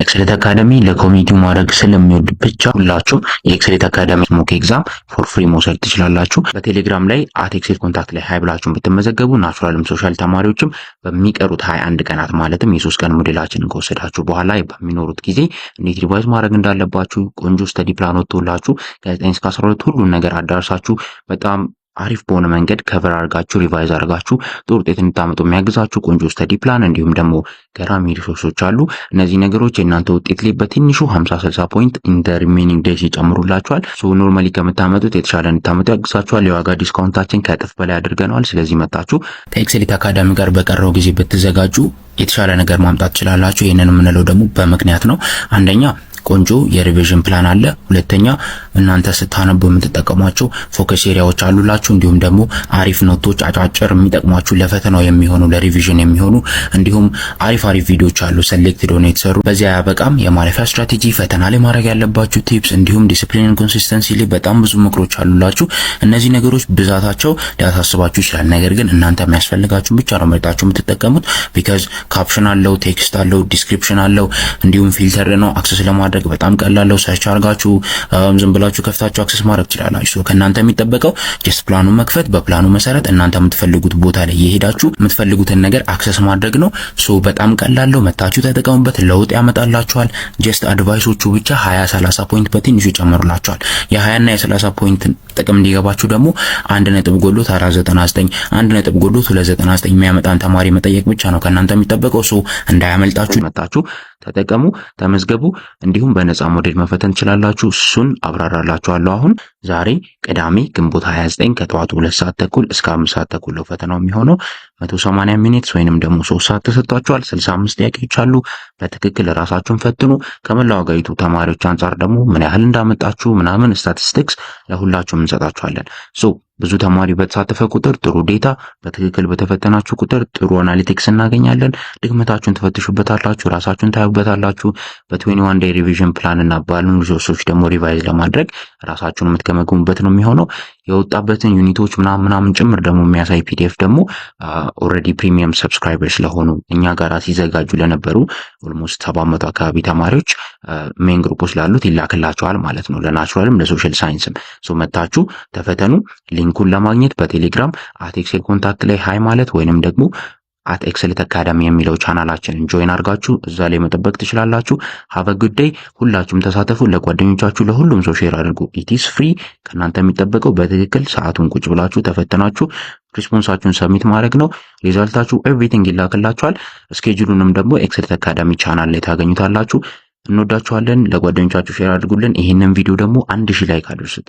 ኤክሰሌት አካዳሚ ለኮሚኒቲው ማድረግ ስለሚወድ ብቻ ሁላችሁም የኤክሰሌት አካዳሚ ሞክ ኤግዛም ፎር ፍሪ መውሰድ ትችላላችሁ። በቴሌግራም ላይ @ኤክሴል ኮንታክት ላይ ሃይ ብላችሁን ብትመዘገቡ ናቹራልም ሶሻል ተማሪዎችም በሚቀሩት 21 ቀናት ማለትም የ3 ቀን ሞዴላችንን ከወሰዳችሁ በኋላ በሚኖሩት ጊዜ እንዴት ሪቫይዝ ማድረግ እንዳለባችሁ ቆንጆ ስተዲ ፕላን ወጥቶላችሁ ከ9 እስከ 12 ሁሉን ነገር አዳርሳችሁ በጣም አሪፍ በሆነ መንገድ ከቨር አድርጋችሁ ሪቫይዝ አድርጋችሁ ጥሩ ውጤት እንድታመጡ የሚያግዛችሁ ቆንጆ ስተዲ ፕላን እንዲሁም ደግሞ ገራሚ ሪሶርሶች አሉ። እነዚህ ነገሮች የእናንተ ውጤት ላይ በትንሹ 50-60 ፖይንት ኢን ዘ ሪሜኒንግ ዴይስ ይጨምሩላችኋል። ሶ ኖርማሊ ከምታመጡት የተሻለ እንድታመጡ ያግዛችኋል። የዋጋ ዲስካውንታችን ከእጥፍ በላይ አድርገናል። ስለዚህ መጣችሁ ከኤክሰሌት አካዳሚ ጋር በቀረው ጊዜ ብትዘጋጁ የተሻለ ነገር ማምጣት ትችላላችሁ። ይሄንን የምንለው ደግሞ በምክንያት ነው። አንደኛ ቆንጆ የሪቪዥን ፕላን አለ። ሁለተኛ እናንተ ስታነቡ የምትጠቀሟቸው ፎከስ ኤሪያዎች አሉላችሁ። እንዲሁም ደግሞ አሪፍ ኖቶች አጫጭር የሚጠቅሟችሁ ለፈተናው የሚሆኑ ለሪቪዥን የሚሆኑ እንዲሁም አሪፍ ቪዲዮዎች አሉ ሴሌክትድ ሆነው የተሰሩ። በዚያ ያበቃም የማለፊያ ስትራቴጂ፣ ፈተና ላይ ማድረግ ያለባችሁ ቲፕስ እንዲሁም ዲሲፕሊን ኮንሲስተንሲ ላይ በጣም ብዙ ምክሮች አሉላችሁ። እነዚህ ነገሮች ብዛታቸው ሊያሳስባችሁ ይችላል። ነገር ግን እናንተ የሚያስፈልጋችሁን ብቻ ነው መርጣችሁ የምትጠቀሙት። ቢካዝ ካፕሽን አለው፣ ቴክስት አለው፣ ዲስክሪፕሽን አለው እንዲሁም ፊልተር ነው። አክሰስ ለማድረግ በጣም ቀላል ነው። ሰርች አድርጋችሁ ዝም ብላችሁ ከፍታችሁ አክሰስ ማድረግ ትችላላችሁ። ሶ ከናንተ የሚጠበቀው ጀስት ፕላኑን መክፈት፣ በፕላኑ መሰረት እናንተ የምትፈልጉት ቦታ ላይ እየሄዳችሁ የምትፈልጉትን ነገር አክሰስ ማድረግ ነው። ሶ በጣም ቀላል ነው። መታችሁ ተጠቀሙበት፣ ለውጥ ያመጣላችኋል። ጀስት አድቫይሶቹ ብቻ 20-30 ፖይንት በትንሹ ይጨምሩላችኋል። የ20 እና የ30 ፖይንት ጥቅም እንዲገባችሁ ደግሞ 1 ነጥብ ጎሎት 499 1 ነጥብ ጎሎት 299 የሚያመጣን ተማሪ መጠየቅ ብቻ ነው ከናንተ የሚጠበቀው። ሶ እንዳያመልጣችሁ መታችሁ ተጠቀሙ፣ ተመዝገቡ። እንዲሁም በነፃ ሞዴል መፈተን ትችላላችሁ። እሱን አብራራላችኋለሁ። አሁን ዛሬ ቅዳሜ ግንቦት 29 ከጠዋቱ 2 ሰዓት ተኩል እስከ 5 ሰዓት ተኩል ነው ፈተናው የሚሆነው። 180 ሚኒትስ ወይንም ደግሞ 3 ሰዓት ተሰጥቷችኋል። 65 ጥያቄዎች አሉ። በትክክል ራሳችሁን ፈትኑ። ከመላው ሀገሪቱ ተማሪዎች አንጻር ደግሞ ምን ያህል እንዳመጣችሁ ምናምን ስታቲስቲክስ ለሁላችሁም እንሰጣችኋለን። ብዙ ተማሪ በተሳተፈ ቁጥር ጥሩ ዴታ፣ በትክክል በተፈተናችሁ ቁጥር ጥሩ አናሊቲክስ እናገኛለን። ድክመታችሁን ትፈትሹበታላችሁ፣ ራሳችሁን ታዩበታላችሁ። በ21 ዴይ ሪቪዥን ፕላን እና ባሉን ሪሶርሶች ደግሞ ሪቫይዝ ለማድረግ ራሳችሁን የምትገመግሙበት ነው የሚሆነው። የወጣበትን ዩኒቶች ምናምን ጭምር ደግሞ የሚያሳይ ፒዲኤፍ ደግሞ ኦልሬዲ ፕሪሚየም ሰብስክራይበርስ ለሆኑ እኛ ጋር ሲዘጋጁ ለነበሩ ኦልሞስት 700 አካባቢ ተማሪዎች ሜን ግሩፖች ላሉት ይላክላቸዋል ማለት ነው። ለናቹራልም ለሶሻል ሳይንስም መታችሁ ተፈተኑ። ሊንኩን ለማግኘት በቴሌግራም @ኤክሴል ኮንታክት ላይ ሃይ ማለት ወይንም ደግሞ @ኤክሰሌት አካዳሚ የሚለው ቻናላችንን ጆይን አድርጋችሁ እዛ ላይ መጠበቅ ትችላላችሁ። ሃቭ አ ጉድ ዴይ። ሁላችሁም ተሳተፉ። ለጓደኞቻችሁ ለሁሉም ሰው ሼር አድርጉ። ኢት ኢዝ ፍሪ። ከናንተ የሚጠበቀው በትክክል ሰዓቱን ቁጭ ብላችሁ ተፈተናችሁ ሪስፖንሳችሁን ሰብሚት ማድረግ ነው። ሪዛልታችሁ ኤቭሪቲንግ ይላክላችኋል። ስኬጁሉንም ደግሞ ኤክሰሌት አካዳሚ ቻናል ላይ ታገኙታላችሁ። እንወዳችኋለን። ለጓደኞቻችሁ ሼር አድርጉልን። ይሄንን ቪዲዮ ደግሞ 1000 ላይክ አድርሱት።